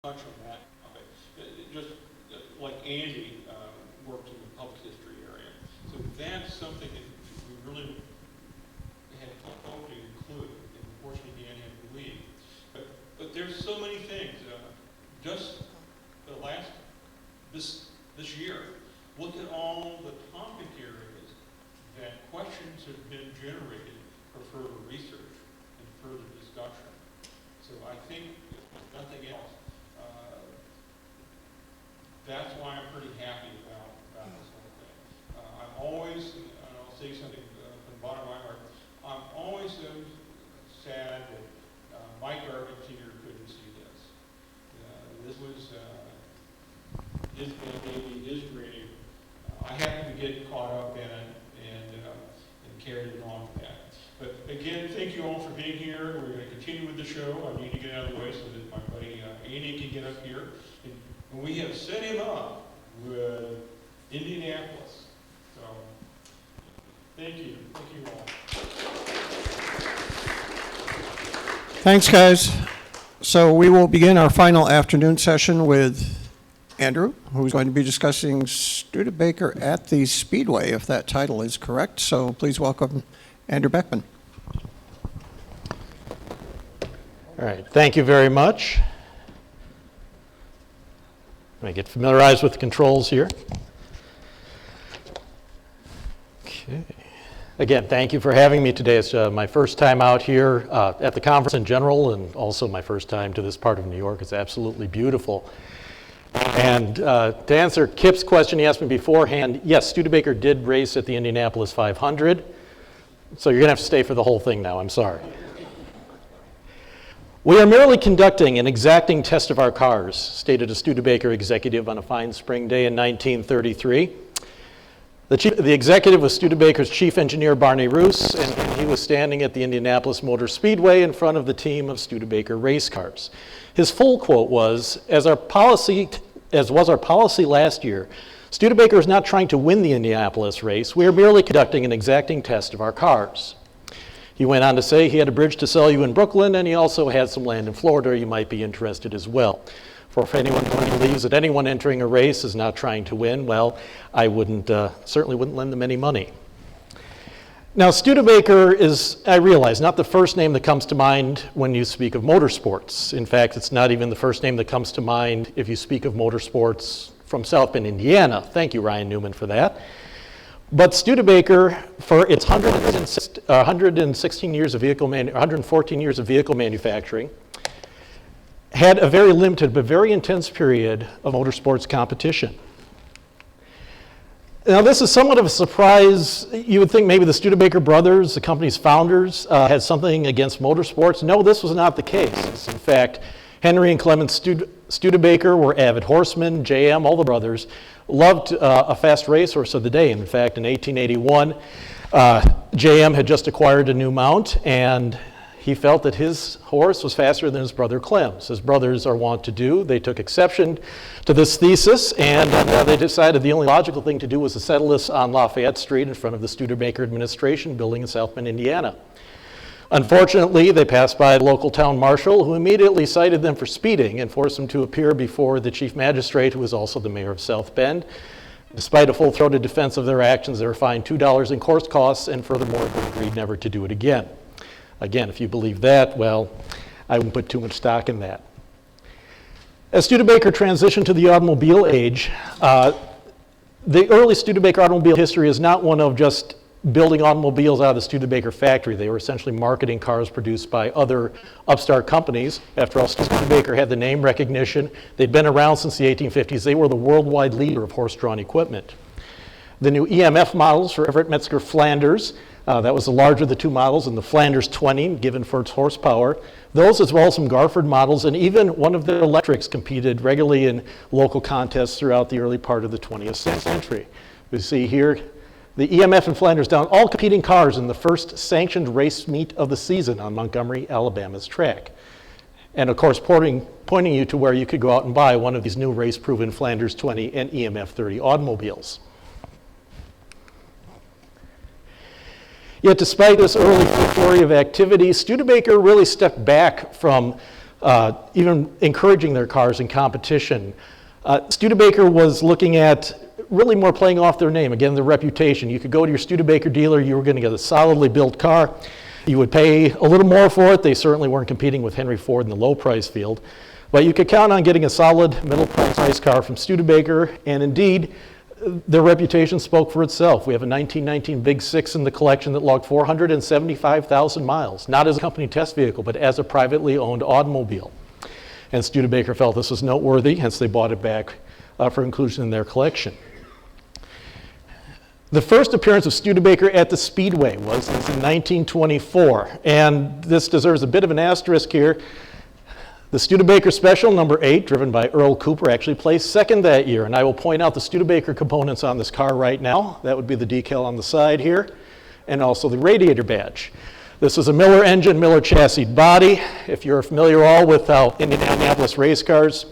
touch on that topic. Just like Andy worked in the public history area. So that's something that we really had hoped to include, and unfortunately Andy had to leave. But there's so many things. Just the last, this year, look at all the topic areas that questions have been generated for further research and further discussion. So I think, if nothing else, that's why I'm pretty happy about this whole thing. I'm always, and I'll say something from the bottom of my heart, I'm always so sad that Mike Garvin Sr. couldn't see this. This was his baby, his dream. I happened to get caught up in it and carried it along with that. But again, thank you all for being here. We're going to continue with the show. I need to get out of the way so that my buddy Andy can get up here. And we have set him up with Indianapolis. So, thank you. Thank you all. Thanks, guys. So we will begin our final afternoon session with Andrew, who's going to be discussing Studebaker at the Speedway, if that title is correct. So please welcome Andrew Beckman. All right, thank you very much. Let me get familiarized with the controls here. Okay. Again, thank you for having me today. It's my first time out here at the conference in general, and also my first time to this part of New York. It's absolutely beautiful. And to answer Kip's question he asked me beforehand, yes, Studebaker did race at the Indianapolis 500. So you're going to have to stay for the whole thing now. I'm sorry. We are merely conducting an exacting test of our cars, stated a Studebaker executive on a fine spring day in 1933. The executive was Studebaker's chief engineer, Barney Roos, and he was standing at the Indianapolis Motor Speedway in front of the team of Studebaker race cars. His full quote was, as was our policy last year, Studebaker is not trying to win the Indianapolis race. We are merely conducting an exacting test of our cars. He went on to say he had a bridge to sell you in Brooklyn, and he also had some land in Florida. You might be interested as well. For if anyone believes that anyone entering a race is not trying to win, well, I certainly wouldn't lend them any money. Now, Studebaker is, I realize, not the first name that comes to mind when you speak of motorsports. In fact, it's not even the first name that comes to mind if you speak of motorsports from South Bend, Indiana. Thank you, Ryan Newman, for that. But Studebaker, for its 114 years of vehicle manufacturing, had a very limited but very intense period of motorsports competition. Now, this is somewhat of a surprise. You would think maybe the Studebaker brothers, the company's founders, had something against motorsports. No, this was not the case. In fact, Henry and Clement Studebaker were avid horsemen. JM, all the brothers, loved a fast racehorse of the day. In fact, in 1881, JM had just acquired a new mount, and he felt that his horse was faster than his brother Clem's. As brothers are wont to do, they took exception to this thesis, and they decided the only logical thing to do was to settle this on Lafayette Street in front of the Studebaker administration building in South Bend, Indiana. Unfortunately, they passed by the local town marshal, who immediately cited them for speeding and forced them to appear before the chief magistrate, who was also the mayor of South Bend. Despite a full-throated defense of their actions, they were fined $2 in course costs, and furthermore, they agreed never to do it again. Again, if you believe that, well, I wouldn't put too much stock in that. As Studebaker transitioned to the automobile age, the early Studebaker automobile history is not one of just building automobiles out of the Studebaker factory. They were essentially marketing cars produced by other upstart companies. After all, Studebaker had the name recognition. They'd been around since the 1850s. They were the worldwide leader of horse-drawn equipment. The new EMF models for Everett Metzger Flanders, that was the larger of the two models, and the Flanders 20, given for its horsepower. Those, as well as some Garford models, and even one of the electrics, competed regularly in local contests throughout the early part of the 20th century. We see here the EMF and Flanders down, all competing cars in the first sanctioned race meet of the season on Montgomery, Alabama's track. And of course, pointing you to where you could go out and buy one of these new race-proven Flanders 20 and EMF 30 automobiles. Yet despite this early flurry of activity, Studebaker really stepped back from even encouraging their cars in competition. Studebaker was looking at really more playing off their name, again, their reputation. You could go to your Studebaker dealer, you were going to get a solidly built car. You would pay a little more for it. They certainly weren't competing with Henry Ford in the low price field. But you could count on getting a solid middle price car from Studebaker, and indeed, their reputation spoke for itself. We have a 1919 Big Six in the collection that logged 475,000 miles, not as a company test vehicle, but as a privately owned automobile. And Studebaker felt this was noteworthy, hence they bought it back for inclusion in their collection. The first appearance of Studebaker at the Speedway was in 1924, and this deserves a bit of an asterisk here. The Studebaker Special number 8, driven by Earl Cooper, actually placed second that year, and I will point out the Studebaker components on this car right now. That would be the decal on the side here, and also the radiator badge. This is a Miller engine, Miller chassis body. If you're familiar all with how Indianapolis race cars,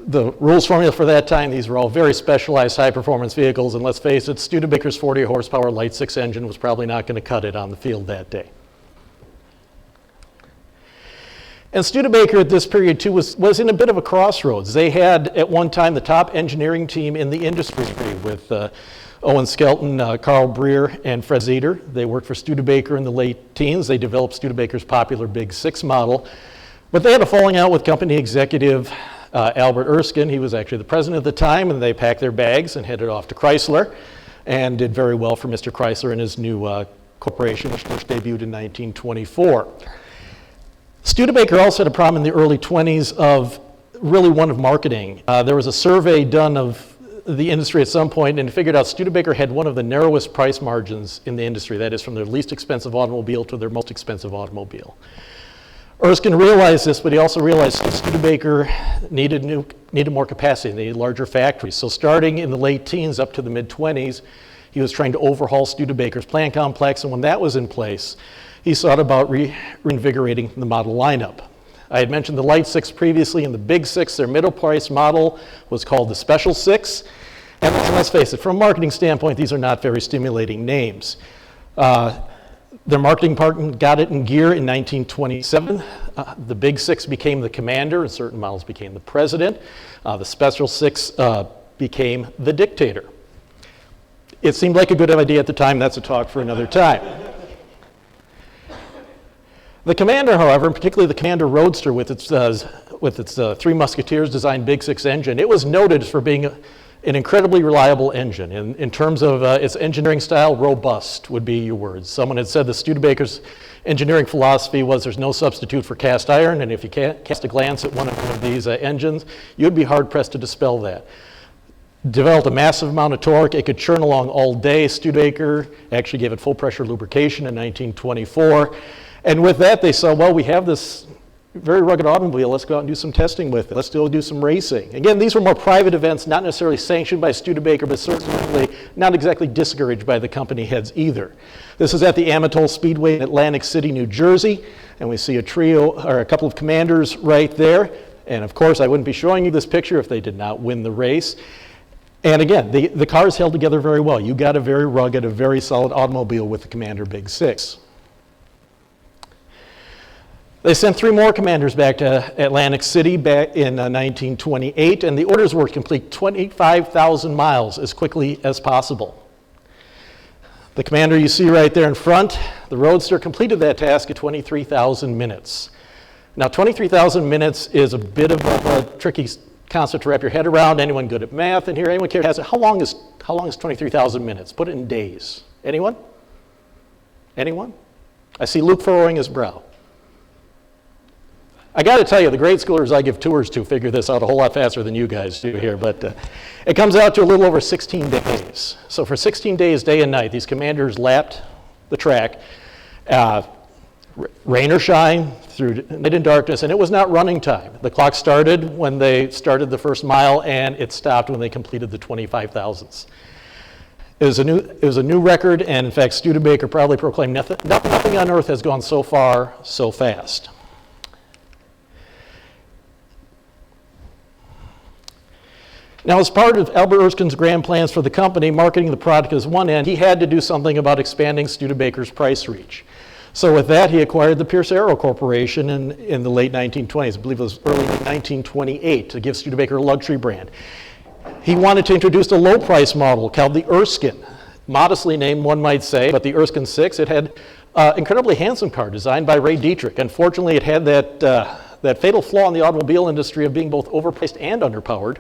the rules formula for that time, these were all very specialized high-performance vehicles, and let's face it, Studebaker's 40 horsepower light six engine was probably not going to cut it on the field that day. And Studebaker at this period too was in a bit of a crossroads. They had at one time the top engineering team in the industry with Owen Skelton, Carl Breer, and Fred Zeter. They worked for Studebaker in the late teens. They developed Studebaker's popular Big Six model, but they had a falling out with company executive Albert Erskine. He was actually the president at the time, and they packed their bags and headed off to Chrysler and did very well for Mr. Chrysler and his new corporation, which first debuted in 1924. Studebaker also had a problem in the early 20s of really one of marketing. There was a survey done of the industry at some point, and it figured out Studebaker had one of the narrowest price margins in the industry. That is, from their least expensive automobile to their most expensive automobile. Erskine realized this, but he also realized that Studebaker needed more capacity, they needed larger factories. So starting in the late teens up to the mid-20s, he was trying to overhaul Studebaker's plant complex, and when that was in place, he sought about reinvigorating the model lineup. I had mentioned the Light Six previously, and the Big Six, their middle price model was called the Special Six. And let's face it, from a marketing standpoint, these are not very stimulating names. Their marketing department got it in gear in 1927. The Big Six became the commander, and certain models became the president. The Special Six became the dictator. It seemed like a good idea at the time. That's a talk for another time. The Commander, however, and particularly the Commander Roadster with its Three Musketeers designed Big Six engine, it was noted for being an incredibly reliable engine. In terms of its engineering style, robust would be your words. Someone had said the Studebaker's engineering philosophy was there's no substitute for cast iron, and if you can't cast a glance at one of these engines, you'd be hard-pressed to dispel that. Developed a massive amount of torque. It could churn along all day. Studebaker actually gave it full-pressure lubrication in 1924. And with that, they saw, well, we have this very rugged automobile. Let's go out and do some testing with it. Let's do some racing. Again, these were more private events, not necessarily sanctioned by Studebaker, but certainly not exactly discouraged by the company heads either. This is at the Amatol Speedway in Atlantic City, New Jersey, and we see a trio, or a couple of commanders right there. And of course, I wouldn't be showing you this picture if they did not win the race. And again, the cars held together very well. You got a very rugged, a very solid automobile with the Commander Big Six. They sent 3 more commanders back to Atlantic City back in 1928, and the orders were to complete 25,000 miles as quickly as possible. The Commander you see right there in front, the Roadster, completed that task at 23,000 minutes. Now, 23,000 minutes is a bit of a tricky concept to wrap your head around. Anyone good at math in here? Anyone care? How long is 23,000 minutes? Put it in days. Anyone? Anyone? I see Luke furrowing his brow. I got to tell you, the grade schoolers I give tours to figure this out a whole lot faster than you guys do here, but it comes out to a little over 16 days. So for 16 days, day and night, these commanders lapped the track, rain or shine, through night and darkness, and it was not running time. The clock started when they started the first mile, and it stopped when they completed the 25,000ths. It was a new record, and in fact, Studebaker proudly proclaimed nothing on earth has gone so far, so fast. Now, as part of Albert Erskine's grand plans for the company, marketing the product as one end, he had to do something about expanding Studebaker's price reach. So with that, he acquired the Pierce Arrow Corporation in the late 1920s. I believe it was early 1928 to give Studebaker a luxury brand. He wanted to introduce a low-price model called the Erskine. Modestly named, one might say, but the Erskine 6, it had an incredibly handsome car designed by Ray Dietrich. Unfortunately, it had that fatal flaw in the automobile industry of being both overpriced and underpowered.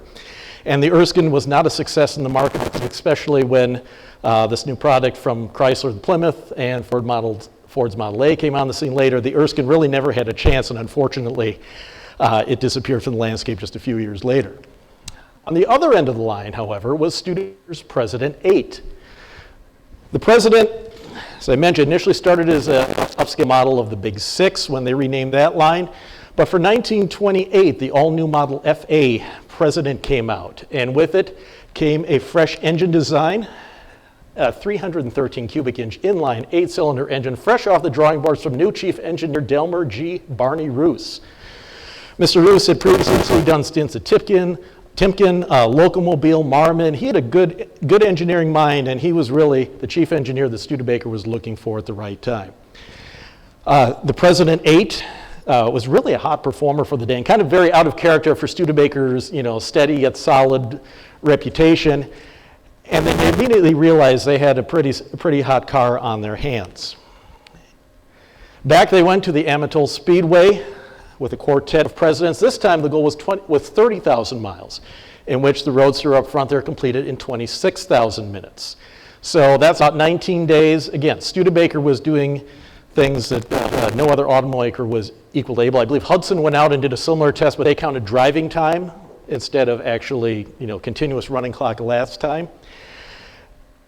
And the Erskine was not a success in the market, especially when this new product from Chrysler, the Plymouth, and Ford's Model A came on the scene later. The Erskine really never had a chance, and unfortunately, it disappeared from the landscape just a few years later. On the other end of the line, however, was Studebaker's President 8. The President, as I mentioned, initially started as an upscale model of the Big Six when they renamed that line. But for 1928, the all-new Model FA President came out, and with it came a fresh engine design, a 313 cubic inch inline 8-cylinder engine, fresh off the drawing boards from new Chief Engineer Delmer G. Barney Roos. Mr. Roos had previously done stints at Timken, Locomobile, Marmon. He had a good engineering mind, and he was really the chief engineer that Studebaker was looking for at the right time. The President 8 was really a hot performer for the day, and kind of very out of character for Studebaker's, steady yet solid reputation. And they immediately realized they had a pretty hot car on their hands. Back they went to the Amatoll Speedway with a quartet of presidents. This time the goal was 30,000 miles, in which the Roadster up front there completed in 26,000 minutes. So that's about 19 days. Again, Studebaker was doing things that no other automaker was equally able. I believe Hudson went out and did a similar test, but they counted driving time instead of actually, continuous running clock elapsed time.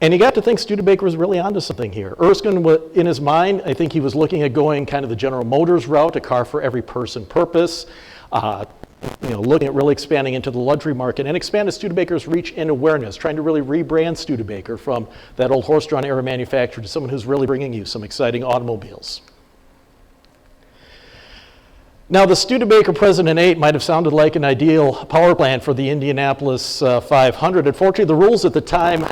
And you got to think Studebaker was really onto something here. Erskine, in his mind, I think he was looking at going kind of the General Motors route, a car for every person purpose, looking at really expanding into the luxury market and expanded Studebaker's reach and awareness, trying to really rebrand Studebaker from that old horse-drawn era manufacturer to someone who's really bringing you some exciting automobiles. Now, the Studebaker President 8 might have sounded like an ideal power plant for the Indianapolis 500. Unfortunately, the rules at the time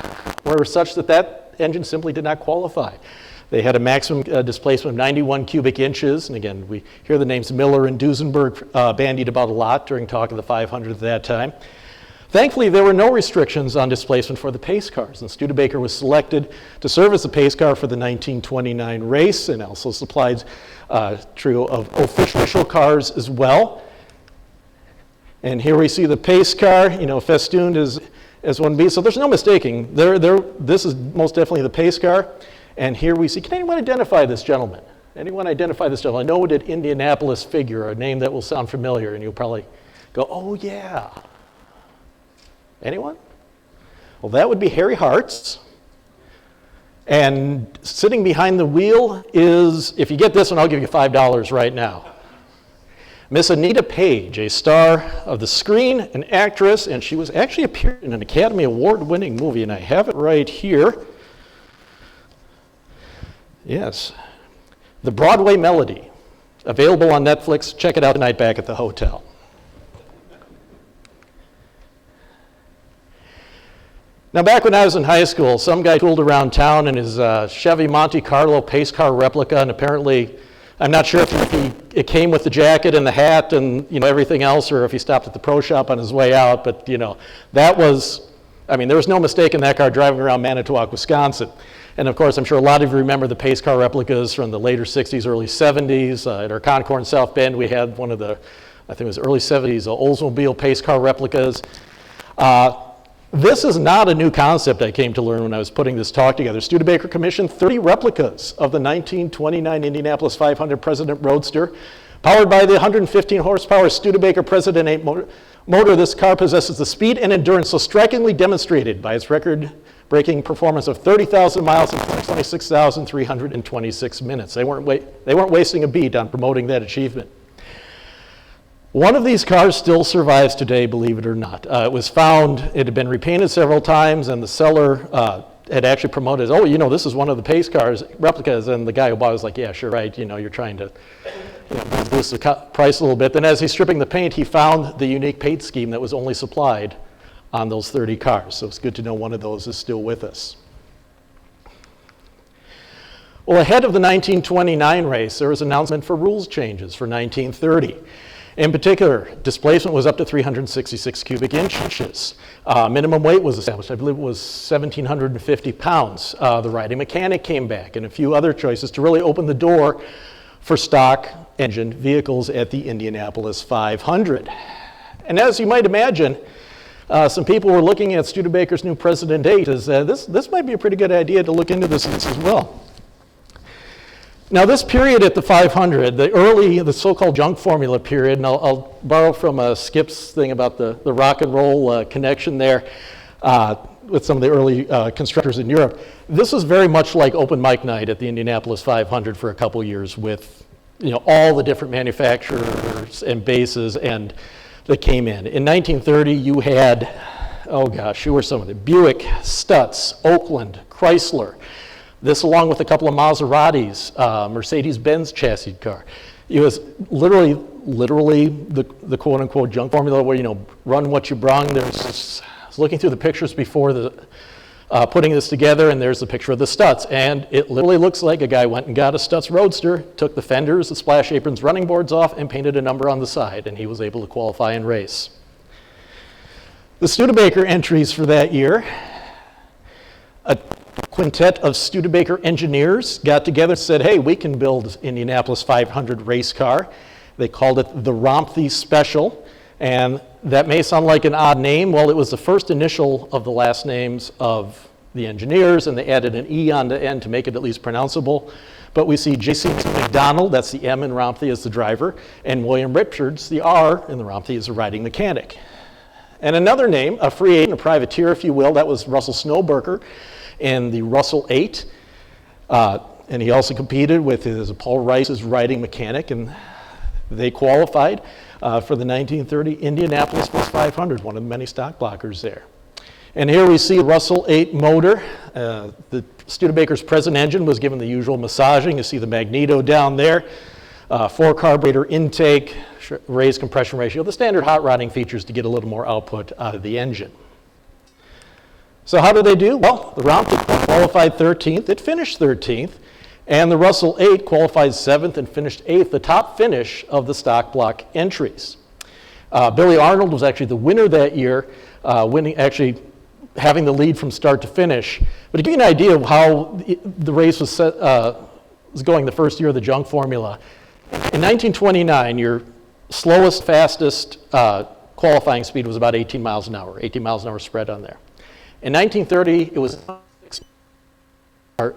were such that engine simply did not qualify. They had a maximum displacement of 91 cubic inches, and again, we hear the names Miller and Duesenberg bandied about a lot during talk of the 500 at that time. Thankfully, there were no restrictions on displacement for the pace cars, and Studebaker was selected to serve as the pace car for the 1929 race, and also supplied a trio of official cars as well. And here we see the pace car, festooned as one be. So there's no mistaking. This is most definitely the pace car. And here we see, can anyone identify this gentleman? Anyone identify this gentleman? A noted Indianapolis figure, a name that will sound familiar, and you'll probably go, oh yeah. Anyone? Well, that would be Harry Hartz. And sitting behind the wheel is, if you get this one, I'll give you $5 right now. Miss Anita Page, a star of the screen, an actress, and she was actually appeared in an Academy Award-winning movie, and I have it right here. Yes, The Broadway Melody, available on Netflix. Check it out tonight back at the hotel. Now, back when I was in high school, some guy tooled around town in his Chevy Monte Carlo pace car replica, and apparently, I'm not sure if it came with the jacket and the hat and everything else, or if he stopped at the pro shop on his way out. But that was, there was no mistake in that car driving around Manitowoc, Wisconsin. And of course, I'm sure a lot of you remember the pace car replicas from the later 60s, early 70s. At our Concord in South Bend, we had one of the, I think it was early 70s, Oldsmobile pace car replicas. This is not a new concept I came to learn when I was putting this talk together. Studebaker commissioned 30 replicas of the 1929 Indianapolis 500 President Roadster. Powered by the 115 horsepower Studebaker President 8 motor, this car possesses the speed and endurance so strikingly demonstrated by its record-breaking performance of 30,000 miles in 26,326 minutes. They weren't wasting a beat on promoting that achievement. One of these cars still survives today, believe it or not. It was found, it had been repainted several times, and the seller had actually promoted, this is one of the pace cars, replicas, and the guy who bought it was like, yeah, sure, right, you're trying to boost the price a little bit. Then as he's stripping the paint, he found the unique paint scheme that was only supplied on those 30 cars. So it's good to know one of those is still with us. Well, ahead of the 1929 race, there was an announcement for rules changes for 1930. In particular, displacement was up to 366 cubic inches. Minimum weight was established. I believe it was 1,750 pounds. The riding mechanic came back, and a few other choices to really open the door for stock engine vehicles at the Indianapolis 500. And as you might imagine, some people were looking at Studebaker's new President 8 as this might be a pretty good idea to look into this as well. Now this period at the 500, the so-called junk formula period, and I'll borrow from Skip's thing about the rock and roll connection there with some of the early constructors in Europe. This was very much like open mic night at the Indianapolis 500 for a couple years with all the different manufacturers and bases and that came in. In 1930 you had, oh gosh, who were some of them? Buick, Stutz, Oakland, Chrysler. This along with a couple of Maseratis, Mercedes-Benz chassis car. It was literally the quote-unquote junk formula where, run what you brung. I was looking through the pictures before putting this together, and there's the picture of the Stutz. And it literally looks like a guy went and got a Stutz Roadster, took the fenders, the splash aprons, running boards off, and painted a number on the side, and he was able to qualify and race. The Studebaker entries for that year, a quintet of Studebaker engineers got together and said, hey, we can build Indianapolis 500 race car. They called it the Romthe Special, and that may sound like an odd name. Well, it was the first initial of the last names of the engineers, and they added an E on the end to make it at least pronounceable. But we see J.C. McDonald, that's the M in Romthe, as the driver, and William Richards, the R in the Romthe, is the riding mechanic. And another name, a free agent, a privateer, if you will, that was Russell Snowberger in the Russell 8. And he also competed with Paul Rice's riding mechanic, and they qualified for the 1930 Indianapolis 500, one of the many stock blockers there. And here we see the Russell 8 motor. The Studebaker's present engine was given the usual massaging. You see the magneto down there, 4 carburetor intake, raised compression ratio, the standard hot rodding features to get a little more output out of the engine. So how did they do? Well, the Romthe qualified 13th. It finished 13th. And the Russell 8 qualified 7th and finished 8th, the top finish of the stock block entries. Billy Arnold was actually the winner that year, having the lead from start to finish. But to give you an idea of how the race was going the first year of the junk formula, in 1929, your slowest, fastest qualifying speed was about 18 miles an hour, 18 miles an hour spread on there. In 1930, it was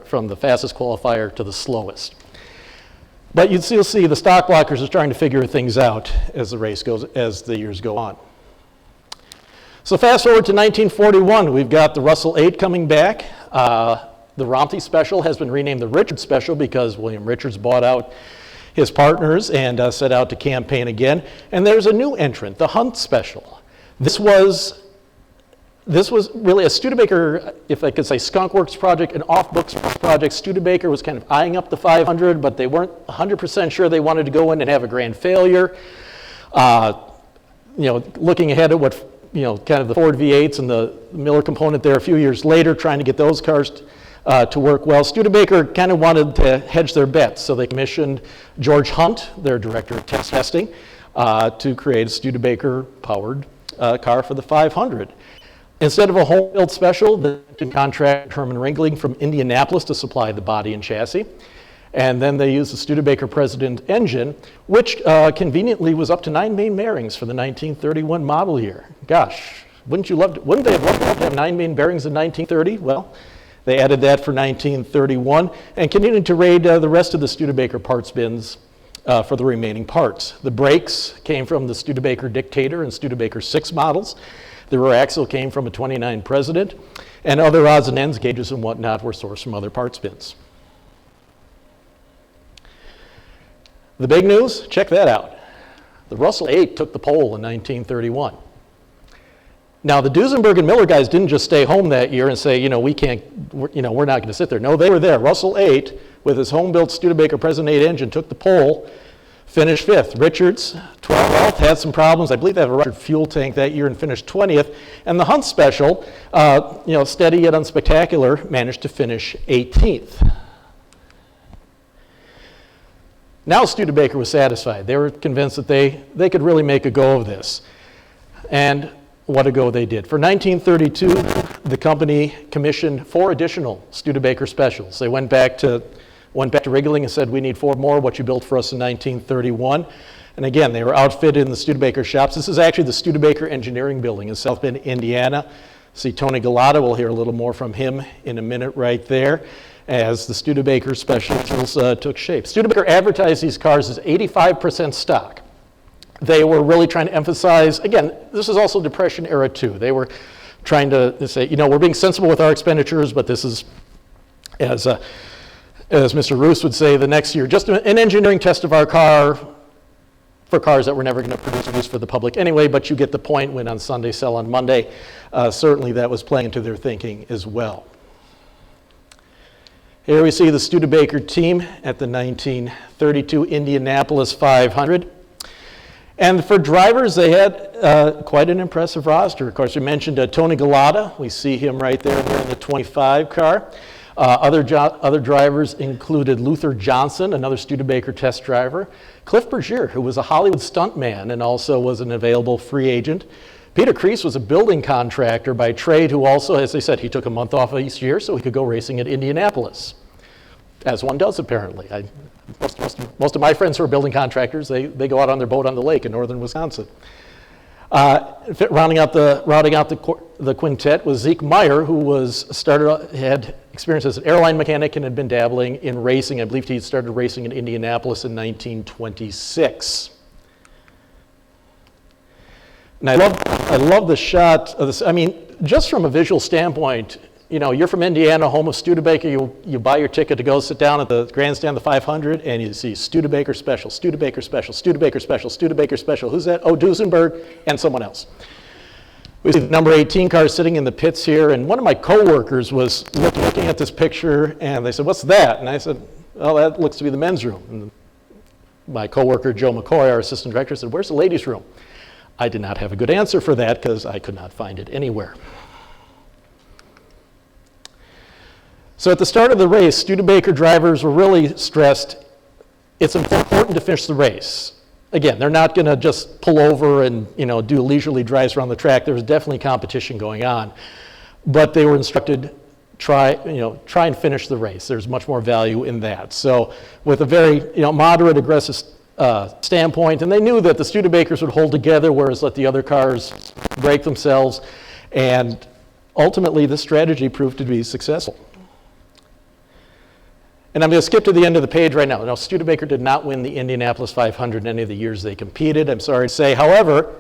from the fastest qualifier to the slowest. But you'd still see the stock blockers are trying to figure things out as the years go on. So fast forward to 1941, we've got the Russell 8 coming back. The Romthe Special has been renamed the Richards Special because William Richards bought out his partners and set out to campaign again. And there's a new entrant, the Hunt Special. This was really a Studebaker, if I could say, skunkworks project, an off-books project. Studebaker was kind of eyeing up the 500, but they weren't 100% sure they wanted to go in and have a grand failure. Looking ahead at what, kind of the Ford V8s and the Miller component there a few years later, trying to get those cars to work well. Studebaker kind of wanted to hedge their bets, so they commissioned George Hunt, their director of testing, to create a Studebaker-powered car for the 500. Instead of a home-built special, they contracted Herman Ringling from Indianapolis to supply the body and chassis. And then they used the Studebaker President engine, which conveniently was up to 9 main bearings for the 1931 model year. Gosh, wouldn't they have loved to have 9 main bearings in 1930? Well, they added that for 1931 and continued to raid the rest of the Studebaker parts bins for the remaining parts. The brakes came from the Studebaker Dictator and Studebaker 6 models. The rear axle came from a 29 President, and other odds and ends, gauges and whatnot, were sourced from other parts bins. The big news, check that out. The Russell 8 took the pole in 1931. Now, the Duesenberg and Miller guys didn't just stay home that year and say, we're not going to sit there. No, they were there. Russell 8, with his home-built Studebaker President 8 engine, took the pole, finished 5th. Richards, 12th, had some problems. I believe they had a ruptured fuel tank that year and finished 20th. And the Hunt Special, steady yet unspectacular, managed to finish 18th. Now Studebaker was satisfied. They were convinced that they could really make a go of this. And what a go they did. For 1932, the company commissioned 4 additional Studebaker specials. They went back to Ringling and said, we need 4 more, what you built for us in 1931. And again, they were outfitted in the Studebaker shops. This is actually the Studebaker Engineering Building in South Bend, Indiana. See Tony Galata, we'll hear a little more from him in a minute right there, as the Studebaker specials took shape. Studebaker advertised these cars as 85% stock. They were really trying to emphasize, again, this is also Depression era too. They were trying to say, you know, we're being sensible with our expenditures, but this is, as Mr. Roos would say, the next year, just an engineering test of our car for cars that we're never going to produce for the public anyway, but you get the point, win on Sunday, sell on Monday. Certainly that was playing into their thinking as well. Here we see the Studebaker team at the 1932 Indianapolis 500. And for drivers, they had quite an impressive roster. Of course, we mentioned Tony Galata. We see him right there in the 25 car. Other drivers included Luther Johnson, another Studebaker test driver. Cliff Bergier, who was a Hollywood stuntman and also was an available free agent. Peter Kreese was a building contractor by trade who also, as I said, he took a month off each year so he could go racing at Indianapolis, as one does apparently. Most of my friends who are building contractors, they go out on their boat on the lake in northern Wisconsin. Rounding out the quintet was Zeke Meyer, who had experience as an airline mechanic and had been dabbling in racing. I believe he started racing in Indianapolis in 1926. And I love the shot of this. I mean, just from a visual standpoint, you know, you're from Indiana, home of Studebaker, you buy your ticket to go sit down at the grandstand, the 500, and you see Studebaker special, Studebaker special, Studebaker special, Studebaker special. Who's that? Oh, Duesenberg and someone else. We see the number 18 car sitting in the pits here, and one of my coworkers was looking at this picture, and they said, what's that? And I said, well, that looks to be the men's room. And my coworker, Joe McCoy, our assistant director, said, where's the ladies' room? I did not have a good answer for that because I could not find it anywhere. So at the start of the race, Studebaker drivers were really stressed, it's important to finish the race. Again, they're not going to just pull over and, you know, do leisurely drives around the track. There was definitely competition going on. But they were instructed, try and finish the race. There's much more value in that. So with a very, moderate, aggressive standpoint, and they knew that the Studebakers would hold together, whereas let the other cars break themselves. And ultimately, this strategy proved to be successful. And I'm going to skip to the end of the page right now. Now, Studebaker did not win the Indianapolis 500 in any of the years they competed, I'm sorry to say. However,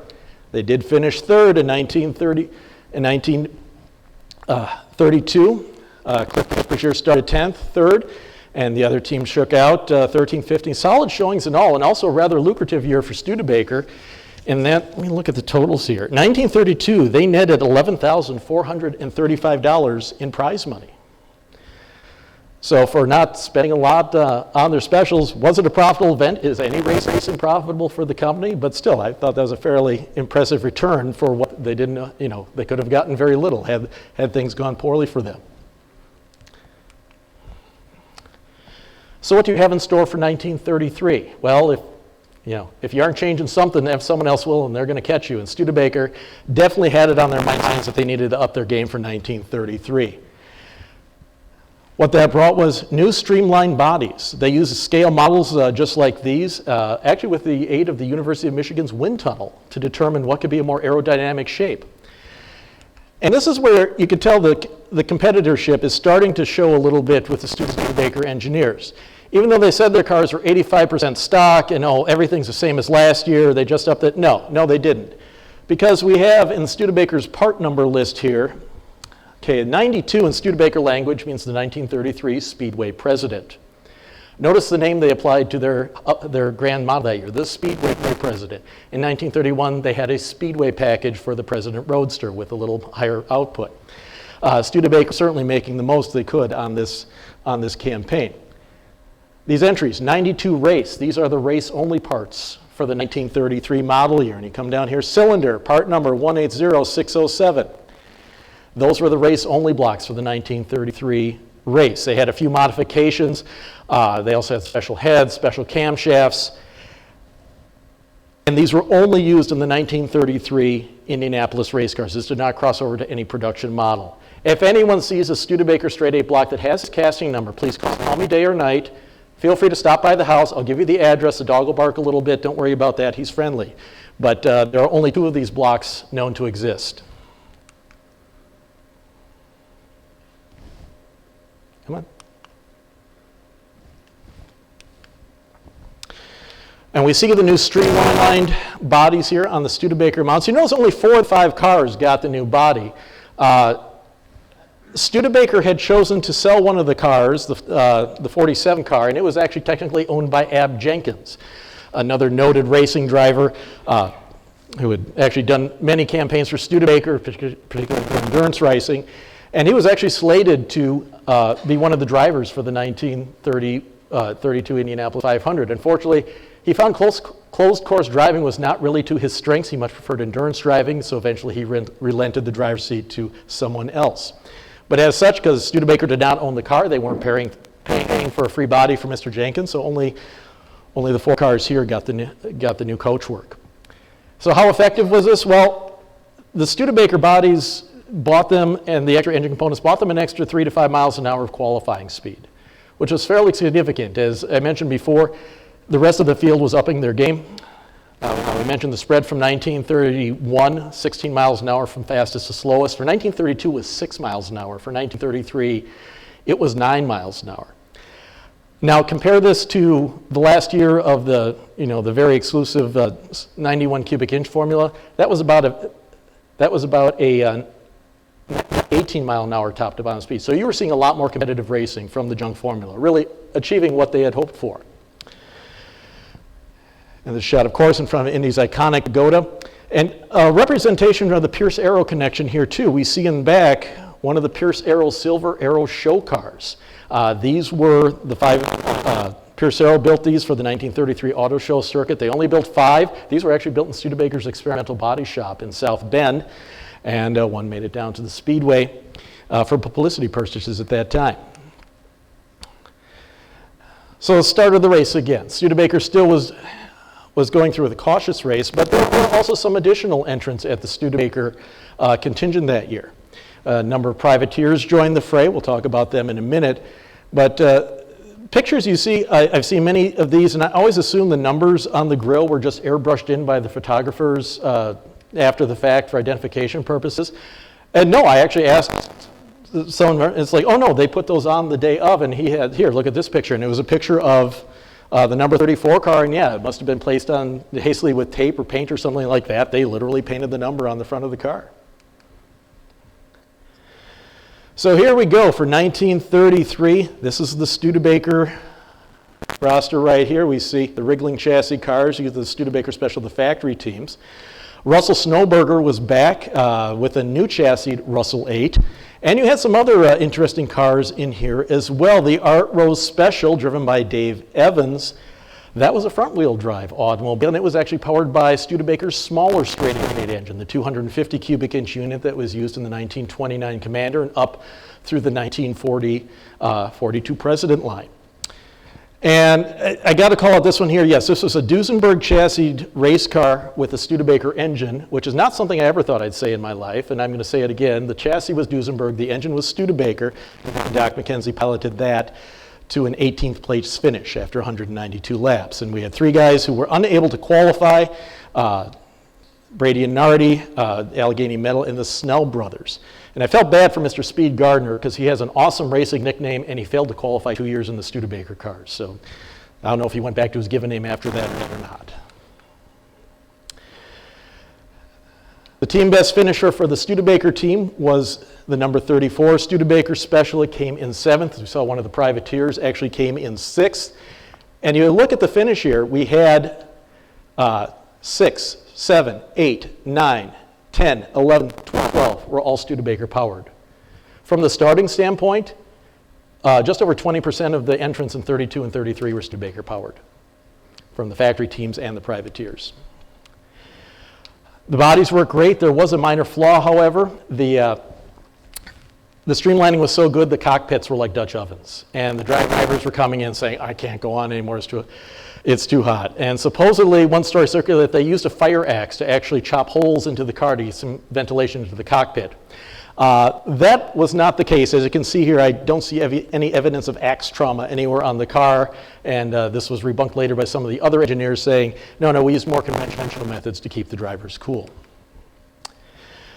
they did finish third in 1932. Cliff Bergier started 10th, third, and the other team shook out 13, 15. Solid showings in all, and also a rather lucrative year for Studebaker. And that, let me look at the totals here. 1932, they netted $11,435 in prize money. So for not spending a lot on their specials, was it a profitable event? Is any racing profitable for the company? But still, I thought that was a fairly impressive return for what they didn't, they could have gotten very little had things gone poorly for them. So what do you have in store for 1933? Well, if you aren't changing something, someone else will, and they're going to catch you. And Studebaker definitely had it on their minds that they needed to up their game for 1933. What that brought was new streamlined bodies. They used scale models just like these, actually with the aid of the University of Michigan's wind tunnel to determine what could be a more aerodynamic shape. And this is where you could tell the competitorship is starting to show a little bit with the Studebaker engineers. Even though they said their cars were 85% stock and everything's the same as last year, they just upped it. No, they didn't. Because we have in Studebaker's part number list here, 92 in Studebaker language means the 1933 Speedway President. Notice the name they applied to their grand model that year, the Speedway President. In 1931, they had a Speedway package for the President Roadster with a little higher output. Studebaker certainly making the most they could on this campaign. These entries, 92 race, these are the race-only parts for the 1933 model year. And you come down here, cylinder, part number 180607. Those were the race-only blocks for the 1933 race. They had a few modifications. They also had special heads, special camshafts. And these were only used in the 1933 Indianapolis race cars. This did not cross over to any production model. If anyone sees a Studebaker straight 8 block that has this casting number, please call me day or night. Feel free to stop by the house. I'll give you the address. The dog will bark a little bit. Don't worry about that. He's friendly. But there are only 2 of these blocks known to exist. Come on. And we see the new streamlined bodies here on the Studebaker mounts. You notice only 4 of 5 cars got the new body. Studebaker had chosen to sell one of the cars, the 47 car, and it was actually technically owned by Ab Jenkins, another noted racing driver who had actually done many campaigns for Studebaker, particularly for endurance racing. And he was actually slated to be one of the drivers for the 1932 Indianapolis 500. Unfortunately, he found closed course driving was not really to his strengths. He much preferred endurance driving, so eventually he relented the driver's seat to someone else. But as such, because Studebaker did not own the car, they weren't paying for a free body for Mr. Jenkins, so only the 4 cars here got the new coachwork. So how effective was this? Well, the Studebaker bodies bought them, and the extra engine components bought them an extra 3 to 5 miles an hour of qualifying speed, which was fairly significant. As I mentioned before, the rest of the field was upping their game. We mentioned the spread from 1931, 16 miles an hour from fastest to slowest. For 1932, it was 6 miles an hour. For 1933, it was 9 miles an hour. Now compare this to the last year of the very exclusive 91 cubic inch formula. That was about a 18 mile an hour top to bottom speed. So you were seeing a lot more competitive racing from the junk formula, really achieving what they had hoped for. And the shot, of course, in front of Indy's iconic pagoda. And a representation of the Pierce Arrow connection here, too. We see in the back one of the Pierce Arrow Silver Arrow show cars. These were the 5, Pierce Arrow built these for the 1933 auto show circuit. They only built 5. These were actually built in Studebaker's experimental body shop in South Bend. And one made it down to the Speedway for publicity purposes at that time. So the start of the race again. Studebaker still was going through with a cautious race, but there were also some additional entrants at the Studebaker contingent that year. A number of privateers joined the fray. We'll talk about them in a minute. But pictures you see, I've seen many of these, and I always assume the numbers on the grill were just airbrushed in by the photographers after the fact for identification purposes. And no, I actually asked someone, it's like, oh no, they put those on the day of, and he had, here, look at this picture, and it was a picture of the number 34 car, and yeah, it must have been placed on hastily with tape or paint or something like that. They literally painted the number on the front of the car. So here we go for 1933. This is the Studebaker roster right here. We see the wriggling chassis cars, the Studebaker Special, the factory teams. Russell Snowberger was back with a new chassis, Russell 8. And you had some other interesting cars in here as well. The Art Rose Special, driven by Dave Evans, that was a front-wheel drive automobile, and it was actually powered by Studebaker's smaller straight-eight engine, the 250 cubic inch unit that was used in the 1929 Commander and up through the 1940-42 President line. And I got to call out this one here. Yes, this was a Duesenberg chassis race car with a Studebaker engine, which is not something I ever thought I'd say in my life, and I'm going to say it again. The chassis was Duesenberg, the engine was Studebaker. Doc McKenzie piloted that to an 18th place finish after 192 laps. And we had 3 guys who were unable to qualify, Brady and Nardi, Allegheny Metal, and the Snell brothers. And I felt bad for Mr. Speed Gardner because he has an awesome racing nickname and he failed to qualify 2 years in the Studebaker cars. So I don't know if he went back to his given name after that or not. The team best finisher for the Studebaker team was the number 34 Studebaker Special. It came in 7th. We saw one of the privateers actually came in 6th. And you look at the finish here, we had 6, 7, 8, 9, 10, 11, 12 were all Studebaker-powered. From the starting standpoint, just over 20% of the entrants in 32 and 33 were Studebaker-powered from the factory teams and the privateers. The bodies work great. There was a minor flaw, however. The The streamlining was so good, the cockpits were like Dutch ovens. And the drivers were coming in saying, I can't go on anymore, it's too hot. And supposedly, one story circulated that they used a fire axe to actually chop holes into the car to get some ventilation into the cockpit. That was not the case. As you can see here, I don't see any evidence of axe trauma anywhere on the car, and this was rebunked later by some of the other engineers saying, no, we used more conventional methods to keep the drivers cool.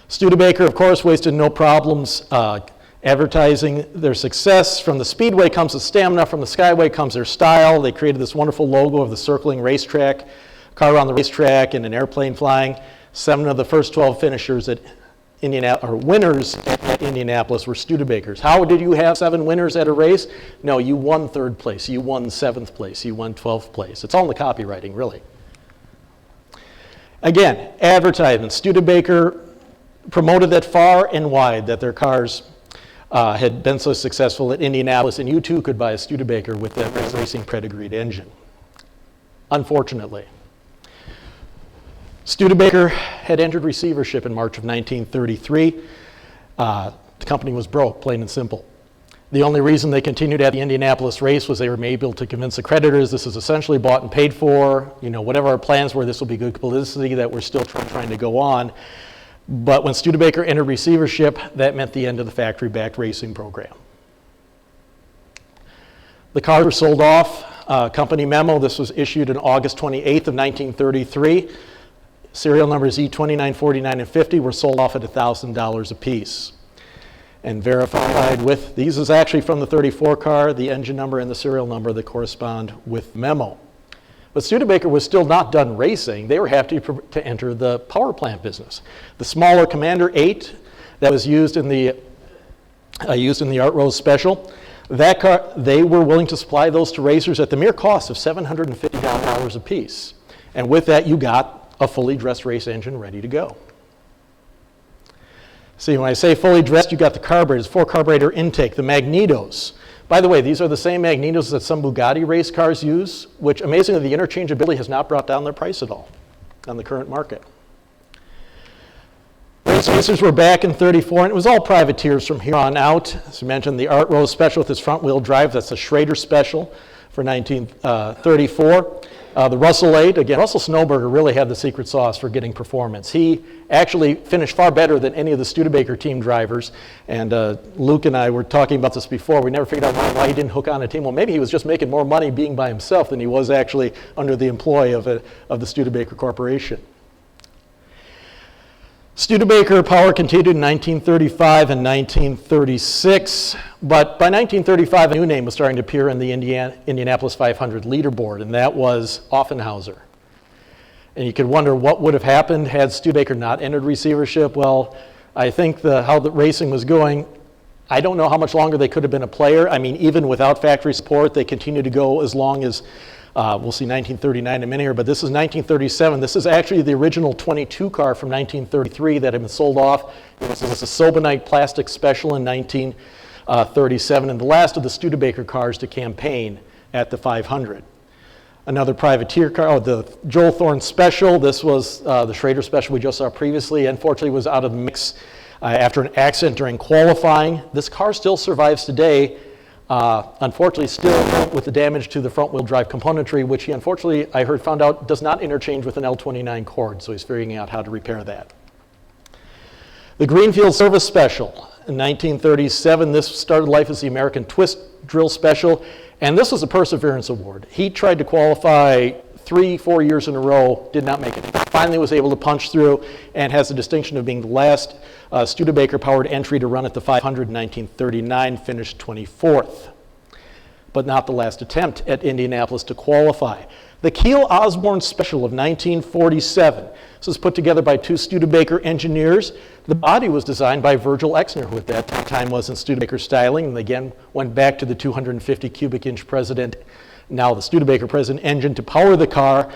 Studebaker, of course, wasted no problems advertising their success. From the Speedway comes the stamina, from the Skyway comes their style. They created this wonderful logo of the circling racetrack, car on the racetrack, and an airplane flying. 7 of the first 12 finishers at winners at Indianapolis were Studebakers. How did you have 7 winners at a race? No, you won 3rd place, you won 7th place, you won 12th place. It's all in the copywriting, really. Again, advertisement. Studebaker promoted that far and wide that their cars had been so successful at Indianapolis, and you too could buy a Studebaker with that racing pedigreed engine. Unfortunately, Studebaker had entered receivership in March of 1933. The company was broke, plain and simple. The only reason they continued at the Indianapolis race was they were able to convince the creditors this is essentially bought and paid for. You know, whatever our plans were, this will be good publicity, that we're still trying to go on. But when Studebaker entered receivership, that meant the end of the factory-backed racing program. The cars were sold off. Company memo, this was issued on August 28th of 1933. Serial numbers E29, 49, and 50 were sold off at $1,000 apiece. And verified with, these is actually from the 34 car, the engine number and the serial number that correspond with memo. But Studebaker was still not done racing. They were happy to enter the power plant business. The smaller Commander 8 that was used in the Art Rose Special, that car, they were willing to supply those to racers at the mere cost of $750 a piece. And with that, you got a fully dressed race engine ready to go. See, when I say fully dressed, you got the carburetors, 4 carburetor intake, the magnetos. By the way, these are the same magnetos that some Bugatti race cars use, which amazingly the interchangeability has not brought down their price at all on the current market. Race racers were back in 34, and it was all privateers from here on out. As I mentioned, the Art Rose Special with its front-wheel drive, that's the Schrader Special for 1934. The Russell 8, again, Russell Snowberger really had the secret sauce for getting performance. He actually finished far better than any of the Studebaker team drivers. And Luke and I were talking about this before. We never figured out why he didn't hook on a team. Well, maybe he was just making more money being by himself than he was actually under the employ of the Studebaker Corporation. Studebaker power continued in 1935 and 1936, but by 1935 a new name was starting to appear in the Indianapolis 500 leaderboard, and that was Offenhauser. And you could wonder what would have happened had Studebaker not entered receivership. Well, I think how the racing was going, I don't know how much longer they could have been a player. I mean, even without factory support, they continued to go as long as we'll see 1939 in a minute here, but this is 1937. This is actually the original 22 car from 1933 that had been sold off. It was a Sobonite plastic special in 1937, and the last of the Studebaker cars to campaign at the 500. Another privateer car, the Joel Thorne Special. This was the Schrader Special we just saw previously. Unfortunately, was out of the mix after an accident during qualifying. This car still survives today. Unfortunately, still with the damage to the front-wheel drive componentry, which he unfortunately, I heard, found out does not interchange with an L29 cord, so he's figuring out how to repair that. The Greenfield Service Special in 1937, this started life as the American Twist Drill Special, and this was a Perseverance Award. He tried to qualify 3-4 years in a row, did not make it. Finally was able to punch through and has the distinction of being the last Studebaker-powered entry to run at the 500 in 1939, finished 24th. But not the last attempt at Indianapolis to qualify. The Keel Osborne Special of 1947. This was put together by 2 Studebaker engineers. The body was designed by Virgil Exner, who at that time was in Studebaker styling, and again went back to the 250 cubic inch President, now the Studebaker President engine to power the car.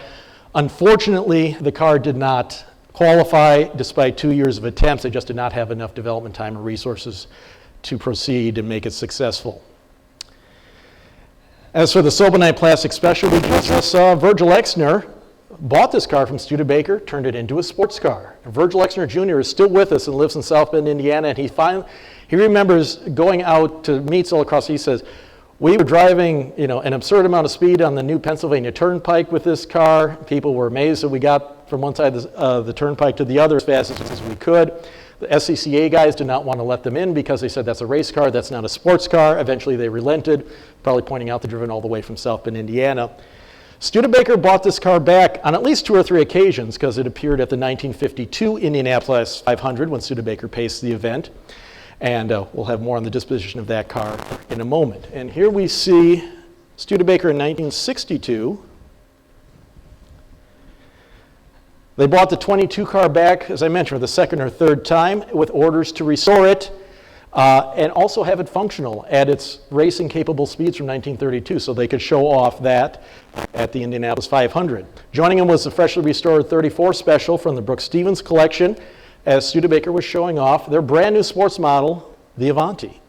Unfortunately, the car did not qualify despite 2 years of attempts. They just did not have enough development time or resources to proceed and make it successful. As for the Sobonite Plastic Special we just saw, Virgil Exner bought this car from Studebaker, turned it into a sports car. And Virgil Exner Jr. is still with us and lives in South Bend, Indiana, and He remembers going out to meets all across. He says, we were driving, an absurd amount of speed on the new Pennsylvania Turnpike with this car. People were amazed that we got from one side of the turnpike to the other as fast as we could. The SCCA guys did not want to let them in because they said that's a race car, that's not a sports car. Eventually they relented, probably pointing out they'd driven all the way from South Bend, Indiana. Studebaker bought this car back on at least 2 or 3 occasions because it appeared at the 1952 Indianapolis 500 when Studebaker paced the event. And we'll have more on the disposition of that car in a moment. And here we see Studebaker in 1962. They bought the 22 car back, as I mentioned, for the second or third time with orders to restore it and also have it functional at its racing capable speeds from 1932 so they could show off that at the Indianapolis 500. Joining them was the freshly restored 34 Special from the Brooks Stevens collection as Studebaker was showing off their brand new sports model, the Avanti.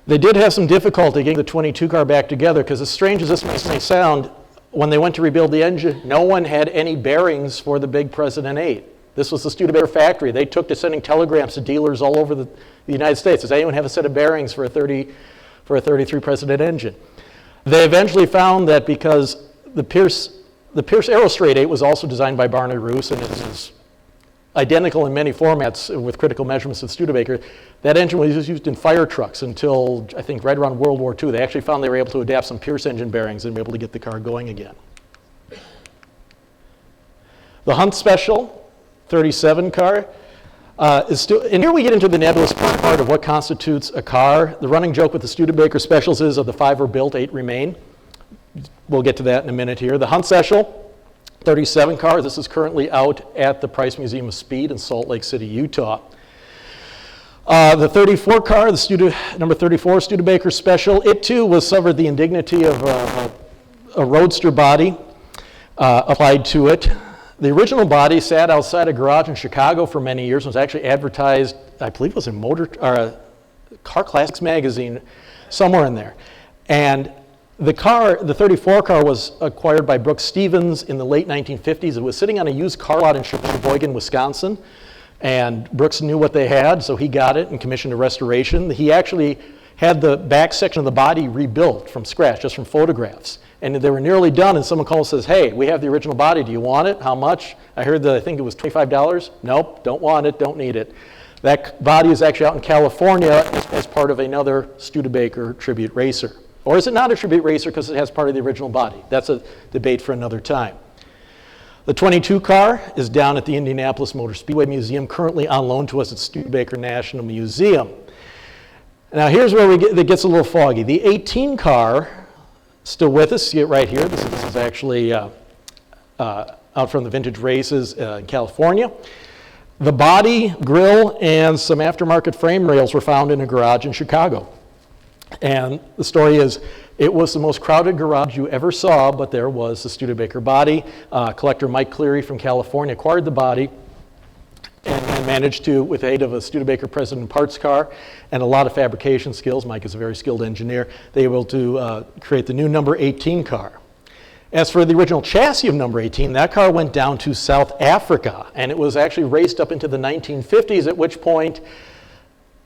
They did have some difficulty getting the 22 car back together because as strange as this may sound, when they went to rebuild the engine, no one had any bearings for the big President 8. This was the Studebaker factory. They took to sending telegrams to dealers all over the United States. Does anyone have a set of bearings for a 33 President engine? They eventually found that because the Pierce Aerostraight 8 was also designed by Barney Roos and is identical in many formats with critical measurements of Studebaker. That engine was used in fire trucks until, I think, right around World War II. They actually found they were able to adapt some Pierce engine bearings and be able to get the car going again. The Hunt Special 37 car is still, and here we get into the nebulous part of what constitutes a car. The running joke with the Studebaker Specials is of the 5 were built, 8 remain. We'll get to that in a minute here. The Hunt Special 37 car, this is currently out at the Price Museum of Speed in Salt Lake City, Utah. The 34 car, number 34 Studebaker Special, it too was suffered the indignity of a roadster body applied to it. The original body sat outside a garage in Chicago for many years and was actually advertised, I believe it was in Car Classics magazine, somewhere in there. And the 34 car was acquired by Brooks Stevens in the late 1950s. It was sitting on a used car lot in Sheboygan, Wisconsin. And Brooks knew what they had, so he got it and commissioned a restoration. He actually had the back section of the body rebuilt from scratch, just from photographs. And they were nearly done, and someone calls and says, hey, we have the original body. Do you want it? How much? I heard that I think it was $25. Nope, don't want it, don't need it. That body is actually out in California as part of another Studebaker tribute racer. Or is it not a tribute racer because it has part of the original body? That's a debate for another time. The 22 car is down at the Indianapolis Motor Speedway Museum, currently on loan to us at Studebaker National Museum. Now here's where it gets a little foggy. The 18 car, still with us, see it right here. This is actually out from the vintage races in California. The body, grille, and some aftermarket frame rails were found in a garage in Chicago. And the story is, it was the most crowded garage you ever saw, but there was the Studebaker body. Collector Mike Cleary from California acquired the body and managed to, with the aid of a Studebaker President parts car and a lot of fabrication skills, Mike is a very skilled engineer, they were able to create the new number 18 car. As for the original chassis of number 18, that car went down to South Africa, and it was actually raced up into the 1950s, at which point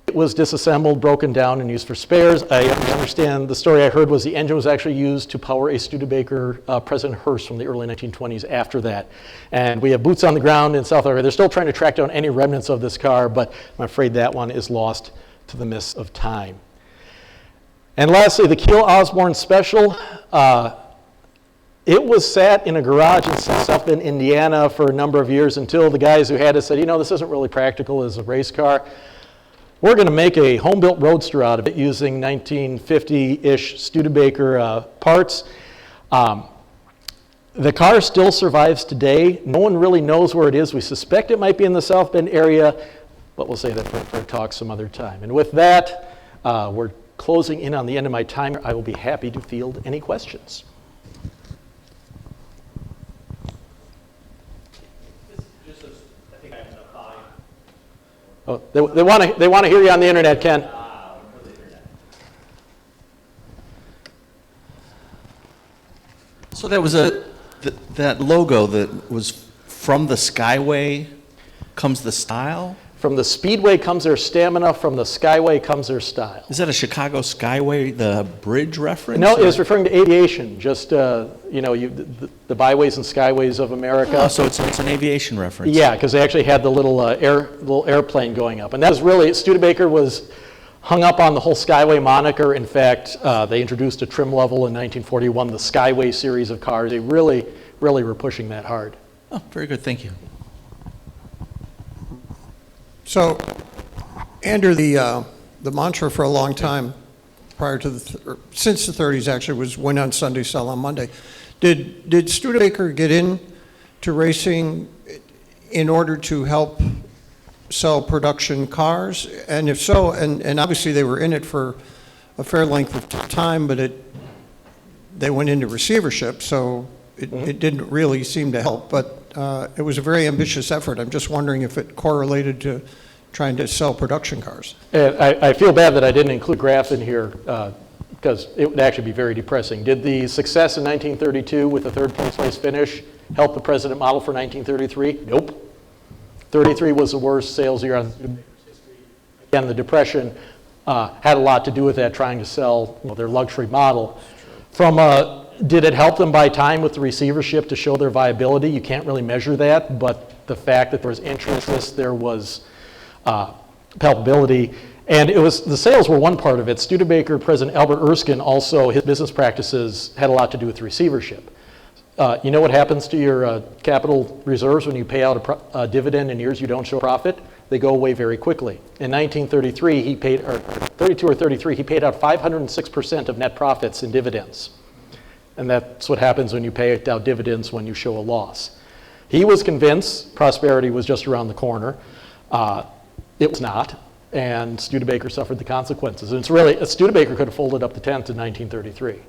it was disassembled, broken down, and used for spares. I understand the story I heard was the engine was actually used to power a Studebaker President Hearst from the early 1920s after that. And we have boots on the ground in South Africa. They're still trying to track down any remnants of this car, but I'm afraid that one is lost to the mists of time. And lastly, the Keel Osborne Special. It was sat in a garage in South Bend, Indiana for a number of years until the guys who had it said, this isn't really practical as a race car. We're going to make a home-built roadster out of it using 1950-ish Studebaker parts. The car still survives today. No one really knows where it is. We suspect it might be in the South Bend area, but we'll save that for a talk some other time. And with that, we're closing in on the end of my time. I will be happy to field any questions. Oh, they want to hear you on the internet, Ken. So that was that logo that was from the Skyway comes the style? From the Speedway comes their stamina, from the Skyway comes their style. Is that a Chicago Skyway, the bridge reference? No, it was or- referring to aviation, just, the byways and skyways of America. Oh, so it's an aviation reference. Yeah, because they actually had the little airplane going up. And that was really, Studebaker was hung up on the whole Skyway moniker. In fact, they introduced a trim level in 1941, the Skyway series of cars. They really, really were pushing that hard. Oh, very good, thank you. So, Andrew, the mantra for a long time, prior to since the 30s actually, was win on Sunday, sell on Monday. Did Studebaker get into racing in order to help sell production cars? And if so, and obviously they were in it for a fair length of time, but they went into receivership, so it didn't really seem to help. But it was a very ambitious effort. I'm just wondering if it correlated to trying to sell production cars. And I feel bad that I didn't include a graph in here because it would actually be very depressing. Did the success in 1932 with the third place finish help the President model for 1933? Nope. 33 was the worst sales year on Studebaker's history. Again, the Depression had a lot to do with that, trying to sell their luxury model. Did it help them buy time with the receivership to show their viability? You can't really measure that, but the fact that there was interest, there was palpability, and the sales were one part of it. Studebaker President Albert Erskine also, his business practices had a lot to do with receivership. You know what happens to your capital reserves when you pay out a dividend in years you don't show profit? They go away very quickly. In 1933, he paid, or 32 or 33, he paid out 506% of net profits in dividends. And that's what happens when you pay out dividends when you show a loss. He was convinced prosperity was just around the corner. It was not, and Studebaker suffered the consequences. And it's really, Studebaker could have folded up the tent in 1933.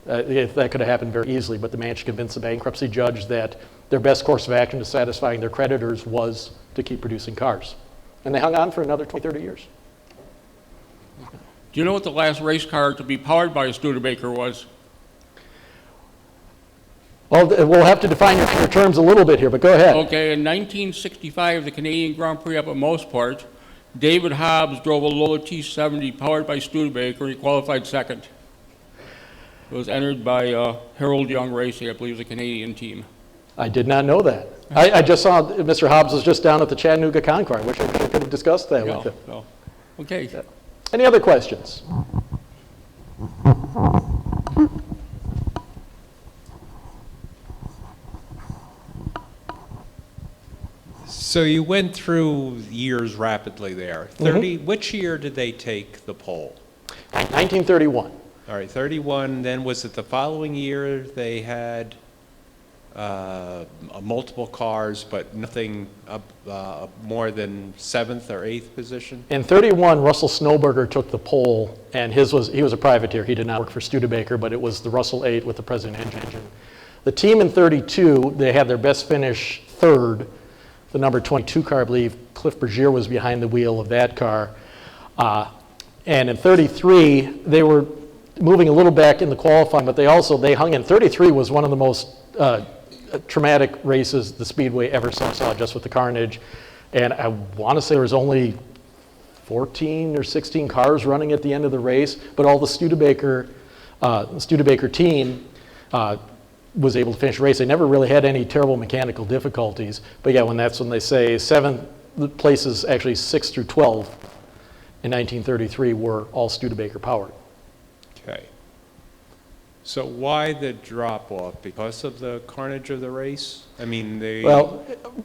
That could have happened very easily, but they managed to convince the bankruptcy judge that their best course of action to satisfying their creditors was to keep producing cars. And they hung on for another 20, 30 years. Do you know what the last race car to be powered by a Studebaker was? Well, we'll have to define your terms a little bit here, but go ahead. Okay, in 1965, the Canadian Grand Prix up at Motorsports, David Hobbs drove a Lola T70 powered by Studebaker, and he qualified second. It was entered by Harold Young Racing, I believe, the Canadian team. I did not know that. I just saw Mr. Hobbs was just down at the Chattanooga Concours. I wish I could have discussed that with him. So, okay. Any other questions? So you went through years rapidly there. Which year did they take the poll? 1931. All right, 31. Then was it the following year they had multiple cars, but nothing more than 7th or 8th position? In 31, Russell Snowberger took the pole, and he was a privateer. He did not work for Studebaker, but it was the Russell 8 with the President engine. The team in 32, they had their best finish third. The number 22 car, I believe, Cliff Bergier was behind the wheel of that car. And in 33, they were moving a little back in the qualifying, but they hung in. 33 was one of the most traumatic races the Speedway ever saw, just with the carnage. And I want to say there was only 14 or 16 cars running at the end of the race, but all the Studebaker team was able to finish the race. They never really had any terrible mechanical difficulties. But yeah, when they say 7 places, actually 6 through 12 in 1933 were all Studebaker powered. Okay. So why the drop off? Because of the carnage of the race? I mean, racing.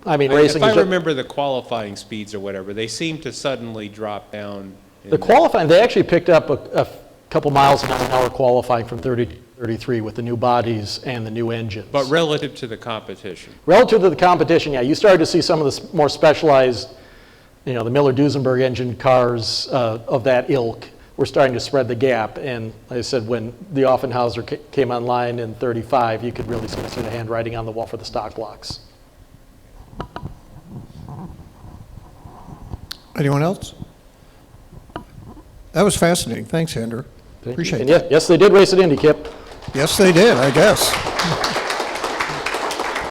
If I remember the qualifying speeds or whatever, they seem to suddenly drop down. The qualifying, they actually picked up a couple miles an hour qualifying from 30 to 33 with the new bodies and the new engines. But relative to the competition? Relative to the competition, yeah. You started to see some of the more specialized, the Miller-Duesenberg engine cars of that ilk were starting to spread the gap. And like I said, when the Offenhauser came online in 35, you could really see the handwriting on the wall for the stock blocks. Anyone else? That was fascinating. Thanks, Andrew. Appreciate it. And yes, they did race at Indy, Kip. Yes, they did, I guess.